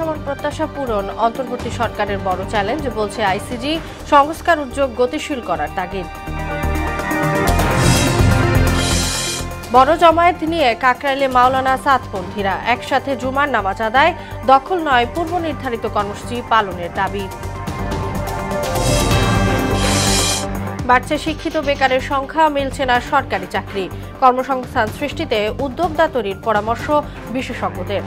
সমান প্রত্যাশা পূরণ অন্তর্বর্তী সরকারের বড় চ্যালেঞ্জ, বলছে আইসিজি। সংস্কার উদ্যোগ গতিশীল করার তাগিদ। বড় জমায়েত নিয়ে কাকরাইলে মাওলানা সাতপন্থীরা, একসাথে জুমার নামাজ আদায়, দখল নয় পূর্ব নির্ধারিত কর্মসূচি পালনের দাবি। বাড়ছে শিক্ষিত বেকারের সংখ্যা, মিলছে না সরকারি চাকরি। কর্মসংস্থান সৃষ্টিতে উদ্যোক্তা তৈরির পরামর্শ বিশেষজ্ঞদের।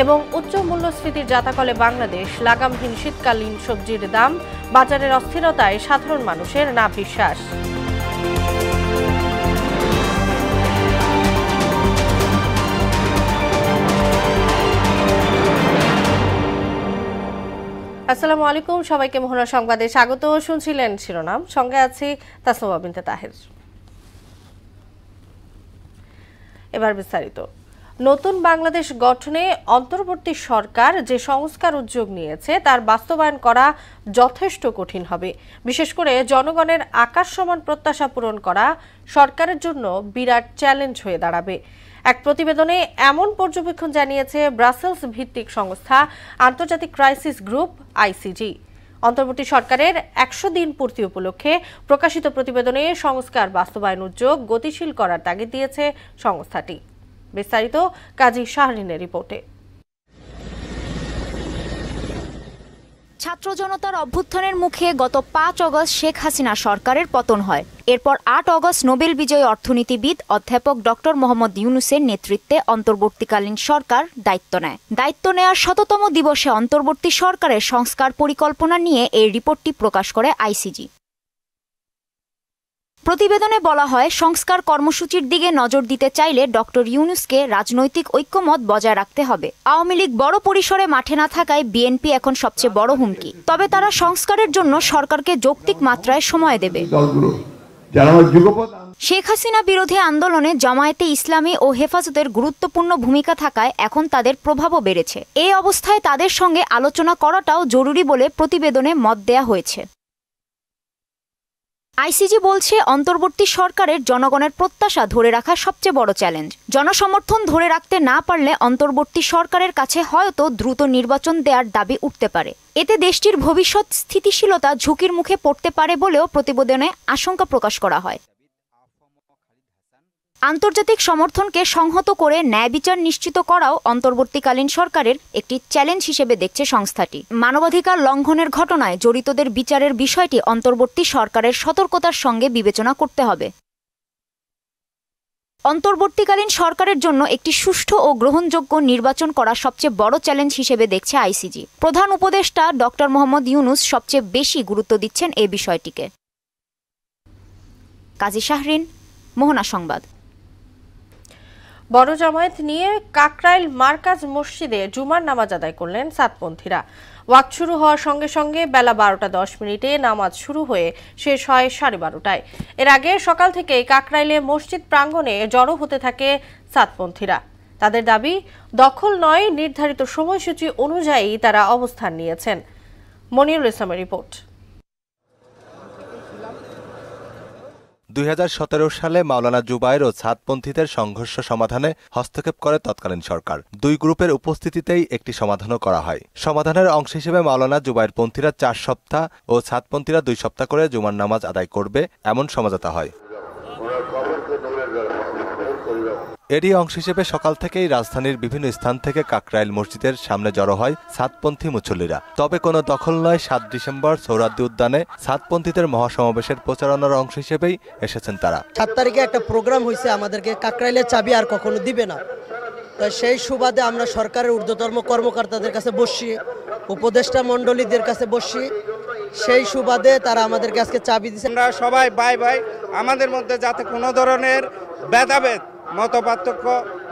এবং উচ্চ মূল্যস্ফীতির জাতাকলে বাংলাদেশ, লাগামহীন শীতকালীন সবজির দাম, বাজারের অস্থিরতায় সাধারণ মানুষের না বিশ্বাস। আসসালামু আলাইকুম, সবাইকে মোহনা সংবাদে স্বাগত। শুনছিলেন শিরোনাম, সঙ্গে আছি তাসনুভা বিনতে তাহের। এবার বিস্তারিত। নতুন বাংলাদেশ গঠনে অন্তর্বর্তী সরকার যে সংস্কার উদ্যোগ নিয়েছে তার বাস্তবায়ন করা যথেষ্ট কঠিন হবে। বিশেষ করে জনগণের আকাশ সমান প্রত্যাশা পূরণ করা সরকারের জন্য বিরাট চ্যালেঞ্জ হয়ে দাঁড়াবে। এক প্রতিবেদনে এমন পর্যবেক্ষণ জানিয়েছে ব্রাসেলস ভিত্তিক সংস্থা আন্তর্জাতিক ক্রাইসিস গ্রুপ আইসিজি। অন্তর্বর্তী সরকারের ১০০ দিন পূর্তি উপলক্ষে প্রকাশিত প্রতিবেদনে সংস্কার বাস্তবায়ন উদ্যোগ গতিশীল করার তাগিদ দিয়েছে সংস্থাটি। বিস্তারিত কাজী শাহরিনের রিপোর্টে। ছাত্র জনতার অভ্যুত্থানের মুখে গত ৫ অগস্ট শেখ হাসিনা সরকারের পতন হয়। এরপর ৮ অগস্ট নোবেল বিজয়ী অর্থনীতিবিদ অধ্যাপক ডক্টর মোহাম্মদ ইউনূসের নেতৃত্বে অন্তর্বর্তীকালীন সরকার দায়িত্ব নেয়। দায়িত্ব নেওয়ার ১০০তম দিবসে অন্তর্বর্তী সরকারের সংস্কার পরিকল্পনা নিয়ে এই রিপোর্টটি প্রকাশ করে আইসিজি। প্রতিবেদনে বলা হয়, সংস্কার কর্মসূচির দিকে নজর দিতে চাইলে ডক্টর ইউনূসকে রাজনৈতিক ঐক্যমত বজায় রাখতে হবে। আওয়ামী লীগ বড় পরিসরে মাঠে না থাকায় বিএনপি এখন সবচেয়ে বড় হুমকি। তবে তারা সংস্কারের জন্য সরকারকে যৌক্তিক মাত্রায় সময় দেবে। শেখ হাসিনা বিরোধী আন্দোলনে জামায়াতে ইসলামী ও হেফাজতের গুরুত্বপূর্ণ ভূমিকা থাকায় এখন তাদের প্রভাবও বেড়েছে। এই অবস্থায় তাদের সঙ্গে আলোচনা করাটাও জরুরি বলে প্রতিবেদনে মত দেয়া হয়েছে। আইসিজি বলছে, অন্তর্বর্তী সরকারের জনগণের প্রত্যাশা ধরে রাখা সবচেয়ে বড় চ্যালেঞ্জ। জনসমর্থন ধরে রাখতে না পারলে অন্তর্বর্তী সরকারের কাছে হয়তো দ্রুত নির্বাচন দেওয়ার দাবি উঠতে পারে। এতে দেশটির ভবিষ্যৎ স্থিতিশীলতা ঝুঁকির মুখে পড়তে পারে বলেও প্রতিবেদনে আশঙ্কা প্রকাশ করা হয়। আন্তর্জাতিক সমর্থনকে সংহত করে ন্যায় বিচার নিশ্চিত করাও অন্তর্বর্তীকালীন সরকারের একটি চ্যালেঞ্জ হিসেবে দেখছে সংস্থাটি। মানবাধিকার লঙ্ঘনের ঘটনায় জড়িতদের বিচারের বিষয়টি অন্তর্বর্তী সরকারের সতর্কতার সঙ্গে বিবেচনা করতে হবে। অন্তর্বর্তীকালীন সরকারের জন্য একটি সুষ্ঠু ও গ্রহণযোগ্য নির্বাচন করা সবচেয়ে বড় চ্যালেঞ্জ হিসেবে দেখছে আইসিজি। প্রধান উপদেষ্টা ডক্টর মোহাম্মদ ইউনূস সবচেয়ে বেশি গুরুত্ব দিচ্ছেন এই বিষয়টিকে। কাজী শাহরিন, মোহনা সংবাদ। বড় জামায়াত নিয়ে কাকরাইল মার্কাজ মসজিদে জুমার নামাজ আদায় করলেন সাতপন্থীরা। ওয়াক্ত শুরু হওয়ার সঙ্গে সঙ্গে বেলা ১২টা ১০ নামাজ শুরু হয়ে শেষ হয় ১২:৩০। এর আগে সকাল থেকে কাকরাইলে মসজিদ প্রাঙ্গণে জড়ো হতে থাকে সাতপন্থীরা। তাদের দাবি, দখল নয় নির্ধারিত সময়সূচি অনুযায়ী তারা অবস্থান নিয়েছেন। মনিরুল ইসলামের রিপোর্ট। ২০১৭ সালে মাওলানা জুবায়ের ও ছাদপন্থীদের সংঘর্ষ সমাধানে হস্তক্ষেপ করে তৎকালীন সরকার। দুই গ্রুপের উপস্থিতিতেই একটি সমাধানও করা হয়। সমাধানের অংশ হিসেবে মাওলানা জুবায়ের পন্থীরা ৪ সপ্তাহ ও ছাদপন্থীরা ২ সপ্তাহ করে জুমার নামাজ আদায় করবে, এমন সমঝোতা হয়। এরই অংশ হিসেবে সকাল থেকেই রাজধানীর বিভিন্ন স্থান থেকে কাকরাইল মসজিদের সামনে জড়ো হয় ছাদপন্থী মুসল্লিরা। তবে কোনো দখল নয়, ৭ ডিসেম্বর সোহরাওয়ার্দী উদ্যানে ছাদপন্থীদের মহাসমাবেশের প্রচারণার অংশ হিসেবেই এসেছেন তারা। ৭ তারিখে একটা প্রোগ্রাম হয়েছে, আমাদেরকে কাকরাইলের চাবি আর কখনো দিবে না। তো সেই সুবাদে আমরা সরকারের ঊর্ধ্বতম কর্মকর্তাদের কাছে বসছি, উপদেষ্টা মণ্ডলীদের কাছে বসছি, সেই সুবাদে তারা আমাদেরকে আজকে চাবি দিচ্ছে। আমরা সবাই ভাই ভাই, আমাদের মধ্যে যাতে কোনো ধরনের ভেদাভেদ মতপার্থক্য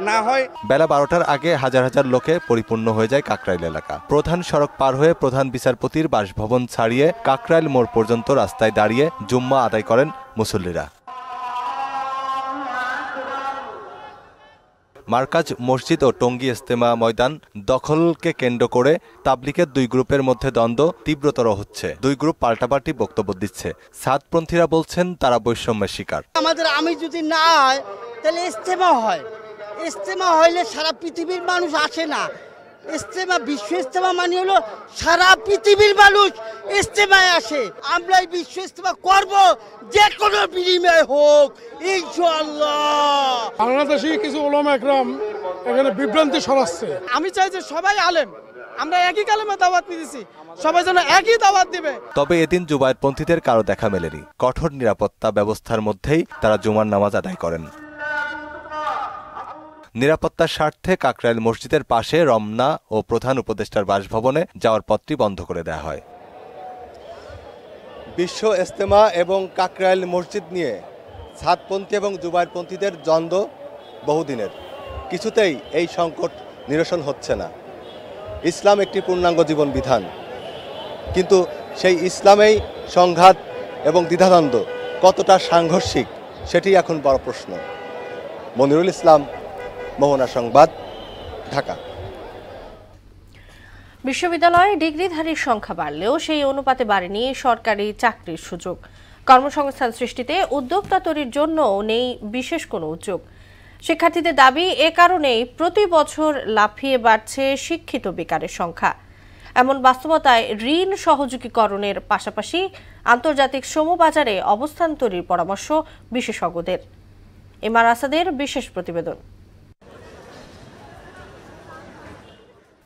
না হয়। বেলা ১২টার আগে হাজার হাজার লোকে পরিপূর্ণ হয়ে যায় কাকরাইল এলাকা। প্রধান সড়ক পার হয়ে প্রধান বিচারপতির বাসভবন ছাড়িয়ে কাকরাইল মোড় পর্যন্ত রাস্তায় দাঁড়িয়ে জুম্মা আদায় করেন মুসল্লিরা। মার্কাজ মসজিদ ও টঙ্গী ইজতেমা ময়দান দখলকে কেন্দ্র করে তাবলিগের দুই গ্রুপের মধ্যে দ্বন্দ্ব তীব্রতর হচ্ছে। দুই গ্রুপ পাল্টাপাল্টি বক্তব্য দিচ্ছে। সাদপন্থীরা বলছেন তারা বৈষম্যের শিকার। আমাদের আমি যদি না হয় তাহলে ইজতেমা হয়, ইজতেমা হইলে সারা পৃথিবীর মানুষ আসে না। ইজতেমা, বিশ্ব ইজতেমা মানে হলো সারা পৃথিবীর মানুষ ইজতেমায় আসে। আমরা এই বিশ্ব ইজতেমা করব, যে কোনো বিনিময় হোক ইনশাআল্লাহ। বাংলাদেশি কিছু উলামা একরাম এখানে বিভ্রান্তি ছড়াচ্ছে। আমি চাই যে সবাই আলেম, আমরা একই কালেমে দাওয়াত দিয়েছি, সবাই যেন একই দাওয়াত দিবে। তবে এদিন জুবায়েরপন্থীদের কারো দেখা মেলেনি। কঠোর নিরাপত্তা ব্যবস্থার মধ্যেই তারা জুমার নামাজ আদায় করেন। নিরাপত্তার স্বার্থে কাকরাইল মসজিদের পাশে রমনা ও প্রধান উপদেষ্টার বাসভবনে যাওয়ার পথটি বন্ধ করে দেওয়া হয়। বিশ্ব ইজতেমা এবং কাকরাইল মসজিদ নিয়ে ছাদপন্থী এবং জুবায়েরপন্থীদের দ্বন্দ্ব বহুদিনের। কিছুতেই এই সংকট নিরসন হচ্ছে না। ইসলাম একটি পূর্ণাঙ্গ জীবন বিধান, কিন্তু সেই ইসলামেই সংঘাত এবং দ্বিধাদ্বন্দ্ব কতটা সাংঘর্ষিক সেটি এখন বড় প্রশ্ন। মনিরুল ইসলাম, মোহনা সংবাদ, ঢাকা। বিশ্ববিদ্যালয়ে ডিগ্রিধারীর সংখ্যা বাড়লেও সেই অনুপাতে বাড়েনি সরকারি চাকরির সুযোগ। কর্মসংস্থান সৃষ্টিতে উদ্যোক্তা তৈরির জন্য নেই বিশেষ কোনো উদ্যোগ। শিক্ষার্থীদের দাবি, এ কারণেই প্রতি বছর লাফিয়ে বাড়ছে শিক্ষিত বেকারের সংখ্যা। এমন বাস্তবতায় ঋণ সহযোগীকরণের পাশাপাশি আন্তর্জাতিক শ্রমবাজারে অবস্থান তৈরির পরামর্শ বিশেষজ্ঞদের। এমআর আসাদের বিশেষ প্রতিবেদন।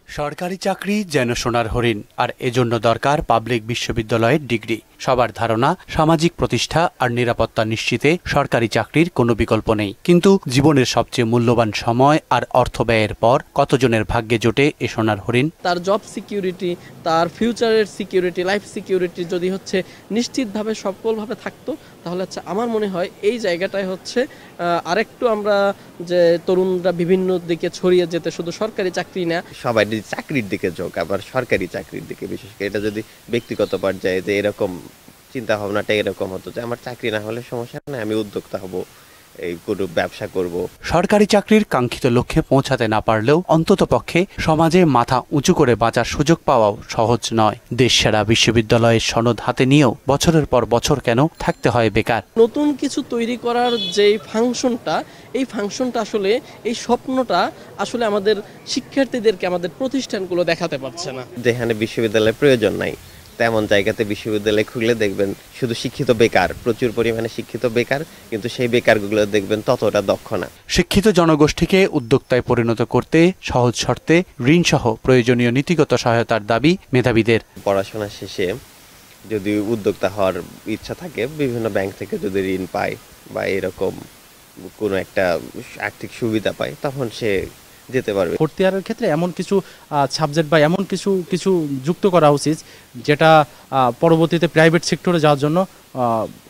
সরকারি চাকরি যেন সোনার হরিণ, আর এজন্য দরকার পাবলিক বিশ্ববিদ্যালয়ের ডিগ্রি। সবার ধারণা, সামাজিক প্রতিষ্ঠা আর নিরাপত্তা নিশ্চিতে সরকারি চাকরির কোনো বিকল্প নেই। কিন্তু জীবনের সবচেয়ে মূল্যবান সময় আর অর্থ ব্যয়ের পর কতজনের ভাগ্যে জোটে এ সোনার হরিণ? তার জব সিকিউরিটি, তার ফিউচারের সিকিউরিটি, লাইফ সিকিউরিটি যদি হচ্ছে নিশ্চিতভাবে সফলভাবে থাকতো, তাহলে আমার মনে হয় এই জায়গাটায় হচ্ছে আরেকটু আমরা যে তরুণরা বিভিন্ন দিকে ছড়িয়ে যেতে, শুধু সরকারি চাকরি না, সবাই যদি চাকরির দিকে যোগ, আবার সরকারি চাকরির দিকে বিশেষ করে। এটা যদি ব্যক্তিগত পর্যায়ে যে এরকম চিন্তা ভাবনাটা এরকম হতো যে আমার চাকরি না হলে সমস্যা নেই, আমি উদ্যোক্তা হব, এই কোনো ব্যবসা করব। সরকারি চাকরির কাঙ্ক্ষিত লক্ষ্যে পৌঁছাতে না পারলেও অন্ততপক্ষে সমাজে মাথা উঁচু করে বাঁচার সুযোগ পাওয়াও সহজ নয়। দেশসেরা বিশ্ববিদ্যালয়ের সনদ হাতে নিয়েও বছরের পর বছর কেন থাকতে হয় বেকার? নতুন কিছু তৈরি করার যে ফাংশনটা, এই ফাংশনটা আসলে, এই স্বপ্নটা আসলে আমাদের শিক্ষার্থীদেরকে আমাদের প্রতিষ্ঠানগুলো দেখাতে পারছে না। যেখানে বিশ্ববিদ্যালয়ের প্রয়োজন নাই তেমন জায়গাতে বিশ্ববিদ্যালয় খুলে দেখবেন শুধু শিক্ষিত বেকার, প্রচুর পরিমাণে শিক্ষিত বেকার, কিন্তু সেই বেকারগুলো দেখবেন ততটা দক্ষ না। শিক্ষিত জনগোষ্ঠীকে উদ্যোক্তায় পরিণত করতে সহজ শর্তে ঋণ সহ প্রয়োজনীয় নীতিগত সহায়তার দাবি মেধাবীদের। পড়াশোনা শেষে যদি উদ্যোক্তা হওয়ার ইচ্ছা থাকে, বিভিন্ন ব্যাংক থেকে যদি ঋণ পায় বা এরকম কোনো একটা আর্থিক সুবিধা পায়, তখন সে যেতে পারবে। ফোর্থ ইয়ারের ক্ষেত্রে এমন কিছু সাবজেক্ট বা এমন কিছু যুক্ত করা উচিত যেটা পরবর্তীতে প্রাইভেট সেক্টরে যাওয়ার জন্য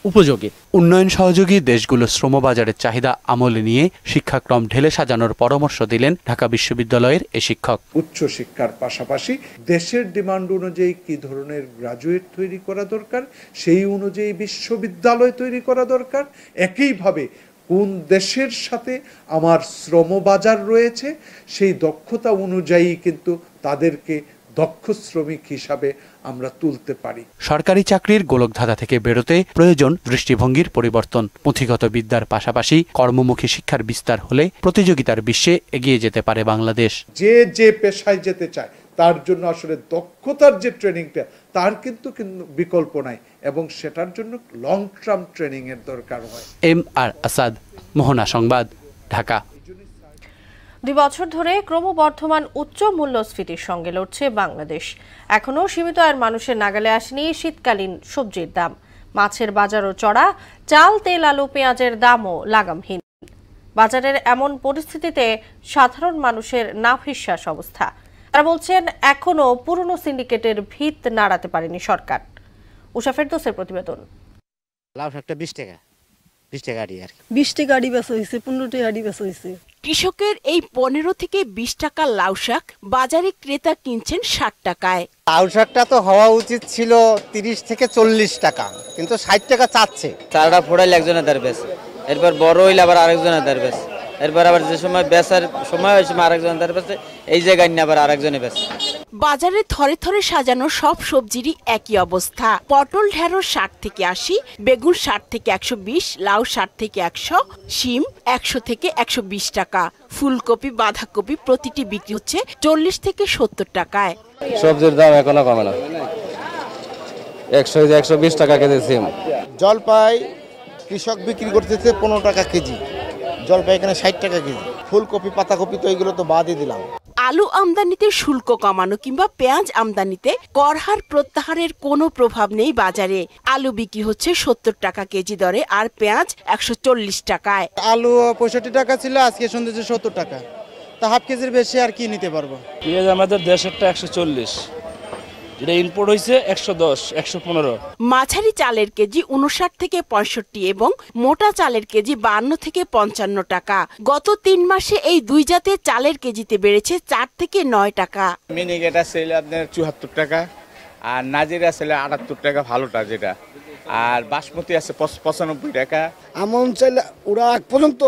উপযোগী। উন্নয়ন সহযোগী দেশগুলোর শ্রমবাজারের চাহিদা আমলে নিয়ে শিক্ষাক্রম ঢেলে সাজানোর পরামর্শ দিলেন ঢাকা বিশ্ববিদ্যালয়ের এ শিক্ষক। উচ্চ শিক্ষার পাশাপাশি দেশের ডিমান্ড অনুযায়ী কি ধরনের গ্রাজুয়েট তৈরি করা দরকার, সেই অনুযায়ী বিশ্ববিদ্যালয় তৈরি করা দরকার। একইভাবে কোন দেশের সাথে আমার শ্রমবাজার রয়েছে, সেই দক্ষতা অনুযায়ী কিন্তু তাদেরকে দক্ষ শ্রমিক হিসাবে আমরা তুলতে পারি। সরকারি চাকরির গোলকধাঁধা থেকে বেরোতে প্রয়োজন দৃষ্টিভঙ্গির পরিবর্তন। পুঁথিগত বিদ্যার পাশাপাশি কর্মমুখী শিক্ষার বিস্তার হলে প্রতিযোগিতার বিশ্বে এগিয়ে যেতে পারে বাংলাদেশ। যে পেশায় যেতে চায় তার জন্য আসলে দক্ষতার যে ট্রেনিংটা, তার কিন্তু বিকল্প নাই, এবং সেটার জন্য লং টার্ম ট্রেনিং এর দরকার হয়। এমআর আসাদ, মোহনা সংবাদ, ঢাকা। 2 বছর ধরে ক্রমবর্ধমান উচ্চ মূল্যস্ফীতির সঙ্গে লড়ছে বাংলাদেশ। এখনও সীমিত আয়ের মানুষের নাগালে আসেনি শীতকালীন সবজির দাম। মাছের বাজারও চড়া, চাল, তেল, আলু, পেঁয়াজের দামও লাগামহীন। বাজারের এমন পরিস্থিতিতে সাধারণ মানুষের নাভিশ্বাস অবস্থা। তারা বলছেন, এখনও পুরনো সিন্ডিকেটের ভিত নাড়াতে পারেনি সরকার। উষা ফেরদৌসের প্রতিবেদন। লাউ শাকটা 20 টাকা, 20 টাকা আড়ি, আর 20 টাকা আড়ি বেচা হইছে, 15 টাকা আড়ি বেচা হইছে। কৃষকের এই 15 থেকে 20 টাকা লাউ শাক বাজারে ক্রেতা কিনছেন 60 টাকায়। লাউ শাকটা তো হওয়া উচিত ছিল 30 থেকে 40 টাকা, কিন্তু 60 টাকা চাচ্ছে। চারটা ফোড়াইলে একজনের দাঁড় বেশ, এরপর বড় হইলে আবার আরেকজনের দাঁড় বেশ, এরপর আবার যে সময় বেচার সময় ওই সময় আরেকজনের দাঁড় বেছে, এই জায়গায় নিয়ে আবার আরেকজনে বেশ। বাজারে থরে থরে সাজানো সব সবজিরই একই অবস্থা। পটল ঢেঁড়স 60 থেকে 80, বেগুন 60 থেকে 120, লাউ 60 থেকে 100, শিম 100 থেকে 120 টাকা। ফুলকপি বাঁধাকপি প্রতিটি বিক্রি হচ্ছে 40 থেকে 70 টাকায়। সবজির দাম এখনো কমে না, 100-120 টাকা কেজি সিম। জলপাই কৃষক বিক্রি করতেছে 15 টাকা কেজি, জলপাই এখানে 60 টাকা কেজি। ফুলকপি পাতাকপি তো এগুলো তো বাদই দিলাম। আলু আমদানিতে শুল্ক কমানো কিংবা পেঁয়াজ আমদানিতে কর হার প্রত্যাহারের কোনো প্রভাব নেই বাজারে। আলু বিক্রি হচ্ছে 70 টাকা কেজি দরে আর পেঁয়াজ 140 টাকায়। আলু 65 টাকা ছিল, আজকে শুনতেছি 70 টাকা, তা হাফ কেজির বেশি আর কি নিতে পারবো। পেঁয়াজ আমাদের দেশেরটা 140, যেটা ইম্পোর্ট হয়েছে 110, 115। মাঝারি চালের কেজি 59 থেকে 65 এবং মোটা চালের কেজি 52 থেকে 55 টাকা। গত 3 মাসে এই দুই জাতের চালের কেজিতে বেড়েছে 4 থেকে 9 টাকা। মিনিকেট আছে আপনার 74 টাকা, আর নাজিরা আছে 78 টাকা ভালোটা যেটা, আর বাসমতি আছে 95 টাকা। আমন চাইলে ওরা এক পর্যন্ত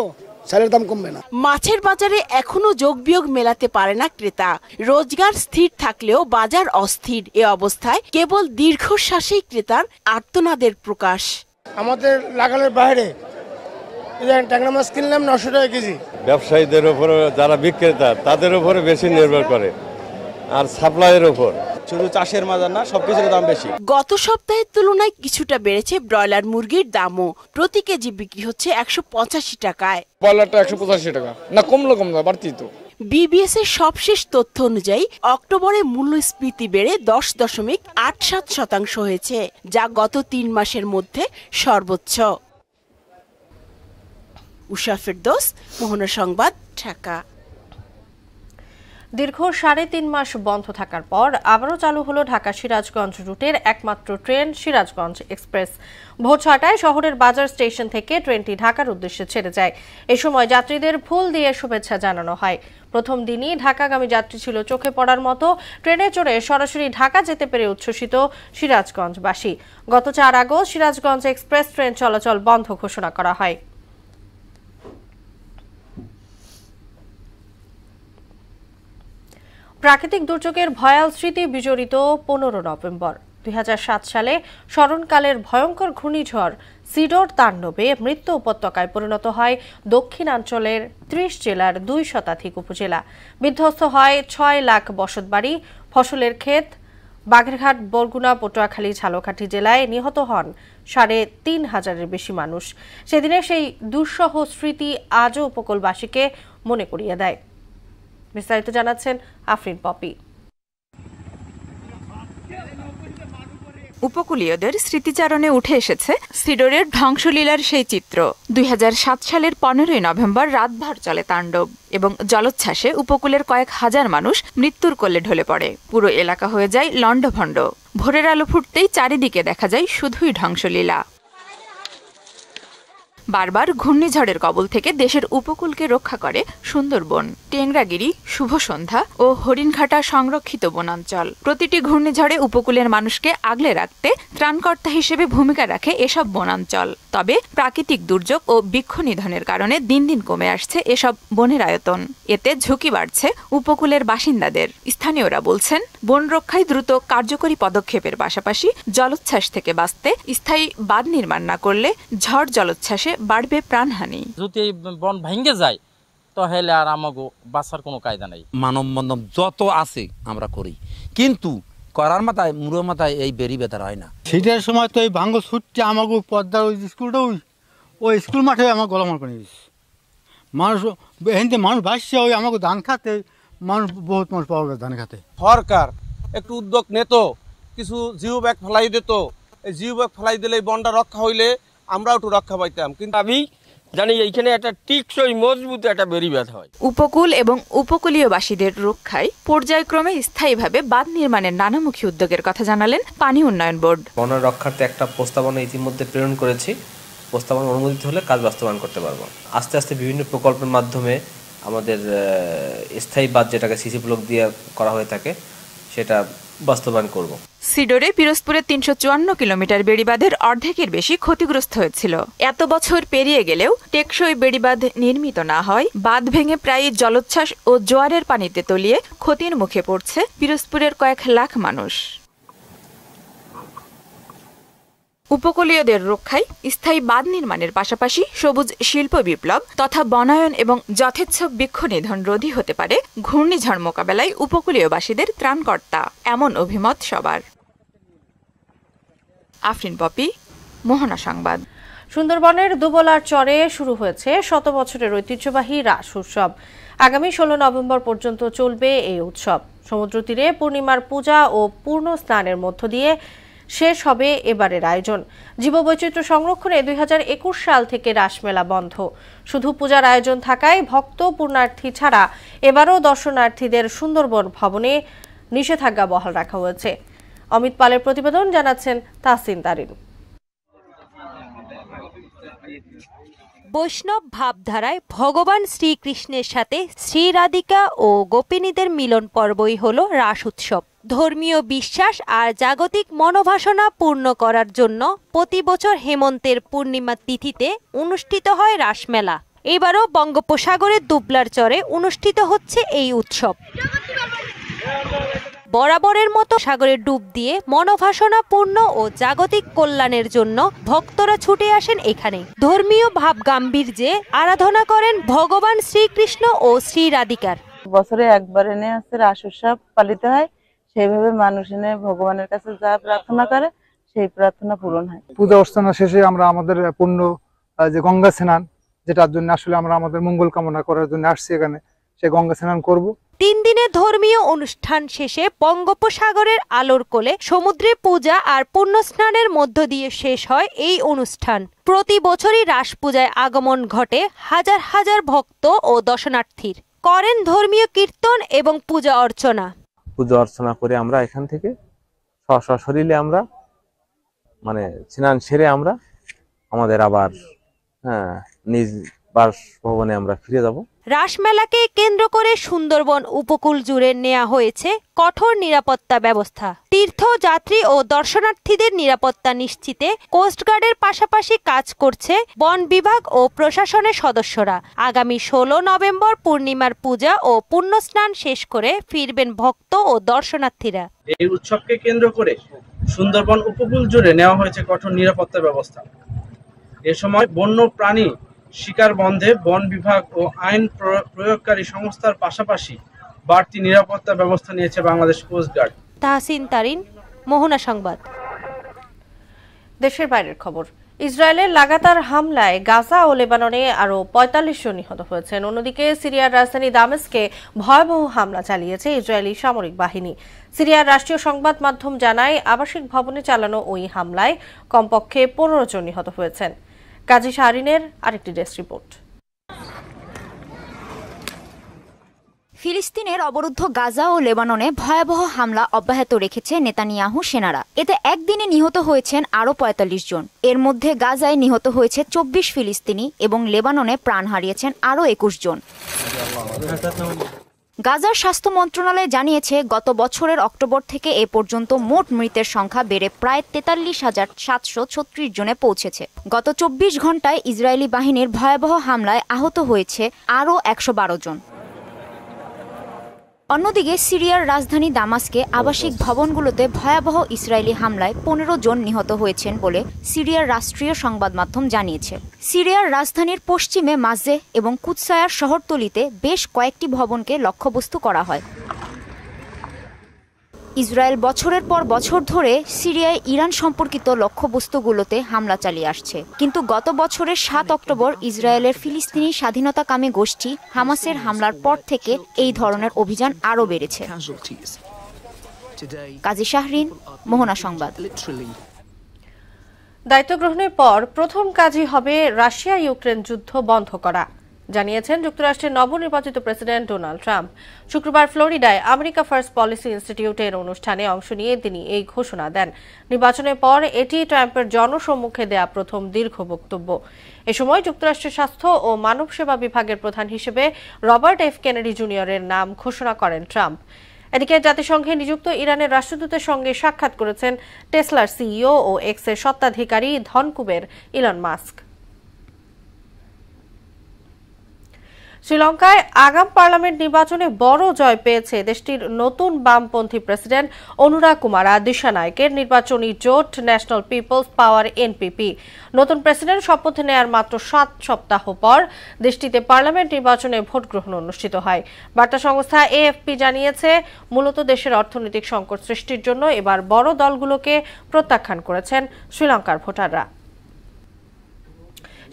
চালের দাম কমবে না। মাছের বাজারে এখনো যোগ বিয়োগ মেলাতে পারে না ক্রেতা। রোজগার স্থির থাকলেও বাজার অস্থির। এ অবস্থায় কেবল দীর্ঘশ্বাসেই ক্রেতার আর্তনাদের প্রকাশ। আমাদের লাগানোর বাইরে ট্যাংরা মাছ কিনলাম 900 টাকা কেজি। ব্যবসায়ীদের উপরে যারা বিক্রেতা তাদের উপরে বেশি নির্ভর করে, আর সাপ্লাইয়ের উপর। শুধু চাষের বাজার না, সবকিছুর দাম বেশি। গত সপ্তাহের তুলনায় কিছুটা বেড়েছে ব্রয়লার মুরগির দামও। প্রতি কেজি বিক্রি হচ্ছে 185 টাকায়। ব্রয়লারটা 185 টাকা, না কমলো কম না, বাড়তি তো। বিবিএস এর সবশেষ তথ্য অনুযায়ী অক্টোবরে মূল্যস্ফীতি বেড়ে 10.87% হয়েছে, যা গত 3 মাসের মধ্যে সর্বোচ্চ। উষা ফেরদৌস, মোহনা সংবাদ, ঢাকা। দীর্ঘ 3.5 মাস বন্ধ থাকার পর আবারও চালু হলো ঢাকা সিরাজগঞ্জ রুটের একমাত্র ট্রেন সিরাজগঞ্জ এক্সপ্রেস। ভোর 6টায় শহরের বাজার স্টেশন থেকে ট্রেনটি ঢাকার উদ্দেশ্যে ছেড়ে যায়। এ সময় যাত্রীদের ফুল দিয়ে শুভেচ্ছা জানানো হয়। প্রথম দিনই ঢাকাগামী যাত্রী ছিল চোখে পড়ার মতো। ট্রেনে চড়ে সরাসরি ঢাকা যেতে পেরে উচ্ছ্বসিত সিরাজগঞ্জবাসী। গত 4 আগস্ট সিরাজগঞ্জ এক্সপ্রেস ট্রেন চলাচল বন্ধ ঘোষণা করা হয়। প্রাকৃতিক দুর্যোগের ভয়াল স্মৃতি বিজড়িত 15 নভেম্বর 2007 সালে স্মরণকালের ভয়ঙ্কর ঘূর্ণিঝড় সিডর তাণ্ডবে মৃত্যু উপত্যকায় পরিণত হয় দক্ষিণাঞ্চলের 30 জেলার 2 শতাধিক উপজেলা। বিধ্বস্ত হয় 6 লাখ বসতবাড়ি, ফসলের ক্ষেত। বাগেরহাট, বরগুনা, পটুয়াখালী, ঝালকাঠি জেলায় নিহত হন 3,500-এর বেশি মানুষ। সেদিনের সেই দুঃসহ স্মৃতি আজও উপকূলবাসীকে মনে করিয়ে দেয়। বিস্তারিত জানাচ্ছেন আফরিন পপি। উপকূলীয়দের স্মৃতিচারণে উঠে এসেছে সিডরের ধ্বংসলীলার সেই চিত্র। 2007 সালের 15 নভেম্বর রাতভর চলে তাণ্ডব এবং জলোচ্ছ্বাসে উপকূলের কয়েক হাজার মানুষ মৃত্যুর কোলে ঢলে পড়ে। পুরো এলাকা হয়ে যায় লণ্ডভণ্ড। ভোরের আলো ফুটতেই চারিদিকে দেখা যায় শুধুই ধ্বংসলীলা। বারবার ঘূর্ণিঝড়ের কবল থেকে দেশের উপকূলকে রক্ষা করে সুন্দরবন, টেংরাগিরি, শুভ সন্ধ্যা ও হরিণঘাটা সংরক্ষিত বনাঞ্চল। প্রতিটি ঘূর্ণিঝড়ে উপকূলের মানুষকে আগলে রাখতে ত্রাণকর্তা হিসেবে ভূমিকা রাখে এসব বনাঞ্চল। তবে প্রাকৃতিক দুর্যোগ ও বৃক্ষ নিধনের কারণে দিন দিন কমে আসছে এসব বনের আয়তন। এতে ঝুঁকি বাড়ছে উপকূলের বাসিন্দাদের। স্থানীয়রা বলছেন, বন রক্ষায় দ্রুত কার্যকরী পদক্ষেপের পাশাপাশি জলোচ্ছ্বাস থেকে বাঁচতে স্থায়ী বাঁধ নির্মাণ না করলে ঝড় জলোচ্ছ্বাসে বাড়বে প্রাণহানি। যদি বন ভেঙে যায় তাহলে আর আমাগো বাঁচার কোনো কায়দা নাই। মানববন্ধন যত আছে আমরা করি, কিন্তু করার মাথায় মুড়ো মাথায় এই বেরি বেতার হয় না। সেটার সময় তো এই ভাঙ্গ ছুটতে আমাকে পদ্মার ওই স্কুলটা ওই স্কুল মাঠে আমার গলামাল করে দিয়েছে। মানুষ এখান মানুষ ভাসছে, ওই আমাকে ধান খাতে মানুষ বহুত মানুষ পাওয়া গেছে ধান খাতে। সরকার একটু উদ্যোগ নিত, কিছু জিও ব্যাগ ফেলাই দিত। এই জিও ব্যাগ ফেলাই দিলে বনটা রক্ষা হইলে আমরাও একটু রক্ষা পাইতাম। কিন্তু আমি জানি এইখানে একটা টিকসই মজবুত একটা বেরিবাদ হয়। উপকূল এবং উপকূলীয়বাসীদের রক্ষায় পর্যায়ক্রমে স্থায়ীভাবে বাঁধ নির্মাণের নানামুখী উদ্যোগের কথা জানালেন পানি উন্নয়ন বোর্ড। বন রক্ষার্থে একটা প্রস্তাবনা ইতিমধ্যে প্রেরণ করেছি। প্রস্তাবনা অনুমোদিত হলে কাজ বাস্তবায়ন করতে পারবো। আস্তে আস্তে বিভিন্ন প্রকল্পের মাধ্যমে আমাদের স্থায়ী বাঁধ, যেটাকে সিসি ব্লক দিয়ে করা হয়ে থাকে, সেটা বাস্তবায়ন করব। সিডরে পিরোজপুরে ৩৫৪ কিলোমিটার বেড়িবাঁধের অর্ধেকের বেশি ক্ষতিগ্রস্ত হয়েছিল। এত বছর পেরিয়ে গেলেও টেকসই বেড়িবাঁধ নির্মিত না হয় বাঁধ ভেঙে প্রায় জলোচ্ছ্বাস ও জোয়ারের পানিতে তলিয়ে ক্ষতির মুখে পড়ছে পিরোজপুরের কয়েক লাখ মানুষ। উপকূলীয়দের রক্ষায় স্থায়ী বাঁধ নির্মাণের পাশাপাশি সবুজ শিল্প বিপ্লব তথা বনায়ন এবং যথেচ্ছক বৃক্ষনিধন রোধী হতে পারে ঘূর্ণিঝড় মোকাবেলায় উপকূলীয়বাসীদের ত্রাণকর্তা, এমন অভিমত সবার। আফরিন পপি, মোহনা সংবাদ। সুন্দরবনের দুবলার চরে শুরু হয়েছে শত বছরের ঐতিহ্যবাহী রাস উৎসব। আগামী 16 নভেম্বর পর্যন্ত চলবে এই উৎসব। সমুদ্র তীরে পূর্ণিমার পূজা ও পূর্ণ স্নানের মধ্য দিয়ে শেষ হবে এবারের আয়োজন। জীববৈচিত্র্য সংরক্ষণে 2021 সাল থেকে রাসমেলা বন্ধ। শুধু পূজার আয়োজন থাকায় ভক্ত পূর্ণার্থী ছাড়া এবারও দর্শনার্থীদের সুন্দরবন ভবনে নিষেধাজ্ঞা বহাল রাখা হয়েছে। অমিত পালের প্রতিবেদন, জানাচ্ছেন তাহসিন তারিন। বৈষ্ণব ভাবধারায় ভগবান শ্রীকৃষ্ণের সাথে শ্রী রাধিকা ও গোপিনীদের মিলন পর্বই হল রাস উৎসব। ধর্মীয় বিশ্বাস আর জাগতিক মনোবাসনা পূর্ণ করার জন্য প্রতি বছর হেমন্তের পূর্ণিমা তিথিতে অনুষ্ঠিত হয় রাসমেলা। এবারও বঙ্গোপসাগরের দুবলার চরে অনুষ্ঠিত হচ্ছে এই উৎসব। বরাবরের মতো সাগরে ডুব দিয়ে মনোবাসনা পূর্ণ ও জাগতিক কল্যাণের জন্য ভক্তরা ছুটে আসেন এখানে। ধর্মীয় ভাব গাম্ভীর্যে আরাধনা করেন ভগবান শ্রীকৃষ্ণ ও শ্রী রাধিকার। বছরে একবার এনে হচ্ছে রাস উৎসব পালিত হয়, সেইভাবে মানুষ এনে ভগবানের কাছে যা প্রার্থনা করে সেই প্রার্থনা পূরণ হয়। পূজা অর্চনা শেষে আমরা আমাদের পূর্ণ যে গঙ্গা স্নান, যেটার জন্য আসলে আমরা আমাদের মঙ্গল কামনা করার জন্য আসছি এখানে, সেই গঙ্গা স্নান করব। 3 দিনের ধর্মীয় অনুষ্ঠান শেষে বঙ্গোপসাগরের আলোর কোলে সমুদ্রে পূজা আর পুণ্য স্নানের মধ্য দিয়ে শেষ হয় এই অনুষ্ঠান। প্রতি বছরই রাস পূজায় আগমন ঘটে হাজার হাজার ভক্ত ও দর্শনার্থীর। করেন ধর্মীয় কীর্তন এবং পূজা অর্চনা। পূজা অর্চনা করে আমরা এখান থেকে সশরীরে আমরা স্নান সেরে আমরা আমাদের আবার নিজ বাসভবনে আমরা ফিরে যাব। রাসমেলাকে কেন্দ্র করে সুন্দরবন উপকূল জুড়ে নেওয়া হয়েছে কঠোর নিরাপত্তা ব্যবস্থা। তীর্থযাত্রী ও দর্শনার্থীদের নিরাপত্তা নিশ্চিতে কোস্টগার্ডের পাশাপাশি কাজ করছে বন বিভাগ ও প্রশাসনের সদস্যরা। আগামী 16 নভেম্বর পূর্ণিমার পূজা ও পুণ্য স্নান শেষ করে ফিরবেন ভক্ত ও দর্শনার্থীরা। এই উৎসবকে কেন্দ্র করে সুন্দরবন উপকূল জুড়ে নেওয়া হয়েছে কঠোর নিরাপত্তা ব্যবস্থা। এ সময় বন্য প্রাণী শিকার বন্ধে বন বিভাগ ও আইন প্রয়োগকারী সংস্থার পাশাপাশি বাড়তি নিরাপত্তা ব্যবস্থা নিয়েছে বাংলাদেশ কোস্টগার্ড। তাহসিন তারিন, মোহনা সংবাদ। দেশের বাইরের খবর। ইসরায়েলের লাগাতার হামলায় গাজা ও লেবাননে আরও 45 জন নিহত হয়েছেন। অন্যদিকে সিরিয়ার রাজধানী দামেস্কে ভয়াবহ হামলা চালিয়েছে ইসরায়েলি সামরিক বাহিনী। সিরিয়ার রাষ্ট্রীয় সংবাদ মাধ্যম জানায় আবাসিক ভবনে চালানো ওই হামলায় কমপক্ষে 15 জন নিহত হয়েছেন। কাজী শাহরিনের আরেকটি ডেস্ক রিপোর্ট। ফিলিস্তিনের অবরুদ্ধ গাজা ও লেবাননে ভয়াবহ হামলা অব্যাহত রেখেছে নেতানিয়াহু সেনারা। এতে একদিনে নিহত হয়েছেন আরও 45 জন। এর মধ্যে গাজায় নিহত হয়েছে 24 ফিলিস্তিনি এবং লেবাননে প্রাণ হারিয়েছেন আরও 21 জন। গাজার স্বাস্থ্য মন্ত্রণালয় জানিয়েছে গত বছরের অক্টোবর থেকে এ পর্যন্ত মোট মৃতের সংখ্যা বেড়ে প্রায় 43,736 জনে পৌঁছেছে। গত 24 ঘন্টায় ইসরায়েলি বাহিনীর ভয়াবহ হামলায় আহত হয়েছে আরও 112 জন। অন্যদিকে সিরিয়ার রাজধানী দামাস্কে আবাসিক ভবনগুলোতে ভয়াবহ ইসরায়েলি হামলায় 15 জন নিহত হয়েছেন বলে সিরিয়ার রাষ্ট্রীয় সংবাদ মাধ্যম জানিয়েছে। সিরিয়ার রাজধানীর পশ্চিমে মাজে এবং কুদসায়ার শহরতলিতে বেশ কয়েকটি ভবনকে লক্ষ্যবস্তু করা হয়। ইসরায়েল বছরের পর বছর ধরে সিরিয়ায় ইরান সম্পর্কিত লক্ষ্যবস্তুগুলোতে হামলা চালিয়ে আসছে, কিন্তু গত বছরের 7 অক্টোবর ইসরায়েলের ফিলিস্তিনি স্বাধীনতাকামী গোষ্ঠী হামাসের হামলার পর থেকে এই ধরনের অভিযান আরও বেড়েছে। কাজী শাহরিন, মোহনা সংবাদ। দায়িত্ব গ্রহণের পর প্রথম কাজই হবে রাশিয়া ইউক্রেন যুদ্ধ বন্ধ করা, জানিয়েছেন যুক্তরাষ্ট্রের নবনির্বাচিত প্রেসিডেন্ট ডোনাল্ড ট্রাম্প। শুক্রবার ফ্লোরিডায় আমেরিকা ফার্স্ট পলিসি ইনস্টিটিউটের অনুষ্ঠানে অংশ নিয়ে তিনি এই ঘোষণা দেন। নির্বাচনের পর এটি ট্রাম্পের জনসম্মুখে দেয়া প্রথম দীর্ঘ বক্তব্য। এ সময় যুক্তরাষ্ট্রের স্বাস্থ্য ও মানব সেবা বিভাগের প্রধান হিসেবে রবার্ট এফ কেনেডি জুনিয়রের নাম ঘোষণা করেন ট্রাম্প। এদিকে জাতিসংঘে নিযুক্ত ইরানের রাষ্ট্রদূতের সঙ্গে সাক্ষাৎ করেছেন টেসলার সিইও ও এক্সের স্বত্বাধিকারী ধনকুবের ইলন মাস্ক। শ্রীলঙ্কায় আগাম পার্লামেন্ট নির্বাচনে বড় জয় পেয়েছে দেশটির নতুন বামপন্থী প্রেসিডেন্ট অনুরাকুমারা দিশানায়কের নির্বাচনী জোট ন্যাশনাল পিপলস পাওয়ার এনপিপি। নতুন প্রেসিডেন্ট শপথ নেয়ার মাত্র 7 সপ্তাহ পর দেশটিতে পার্লামেন্ট নির্বাচনে ভোট গ্রহণ অনুষ্ঠিত হয়। বার্তা সংস্থা এএফপি জানিয়েছে, মূলত দেশের অর্থনৈতিক সংকট সৃষ্টির জন্য এবার বড় দলগুলোকে প্রত্যাখ্যান করেছেন শ্রীলঙ্কার ভোটাররা।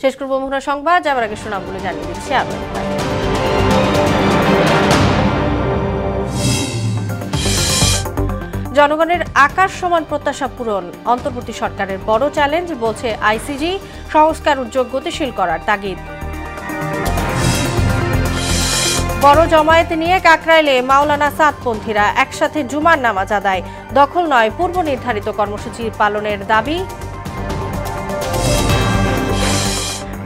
শেষ করব মোহনা সংবাদ, যাবার আগে শোনামগুলো জানিয়ে দিচ্ছি জনগণের আকাশ সমান প্রত্যাশা পূরণ অন্তর্বর্তী সরকারের বড় চ্যালেঞ্জ, বলছে আইসিজি। সংস্কার উদ্যোগ গতিশীল করার তাগিদ। বড় জমায়েত নিয়ে কাকরাইলে মাওলানা সাদপন্থীরা একসাথে জুমার নামাজ আদায়। দখল নয়, পূর্ব নির্ধারিত কর্মসূচি পালনের দাবি।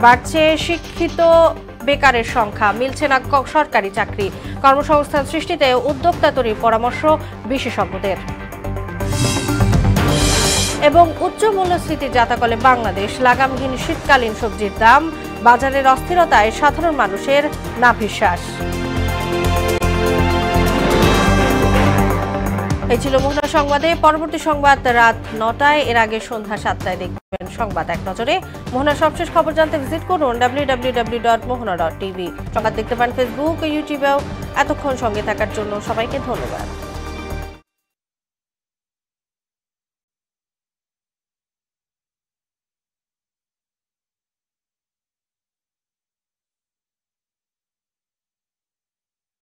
বাড়ছে শিক্ষিত বেকারের সংখ্যা, মিলছে না সরকারি চাকরি। কর্মসংস্থান সৃষ্টিতে উদ্যোক্তা তৈরির পরামর্শ বিশেষজ্ঞদের। এবং উচ্চ মূল্যস্ফীতির জাতাকলে বাংলাদেশ, লাগামহীন শীতকালীন সবজির দাম, বাজারের অস্থিরতায় সাধারণ মানুষের নাভিশ্বাস। এই ছিল মোহনা সংবাদে। পরবর্তী সংবাদ রাত 9টায়, এর আগে সন্ধ্যা 7টায় দেখবেন সংবাদ এক নজরে। মোহনার সবশেষ খবর জানতে ভিজিট করুন www.mohana.tv। সংবাদ দেখতে পান ফেসবুক ও ইউটিউবেও। এতক্ষণ সঙ্গে থাকার জন্য সবাইকে ধন্যবাদ।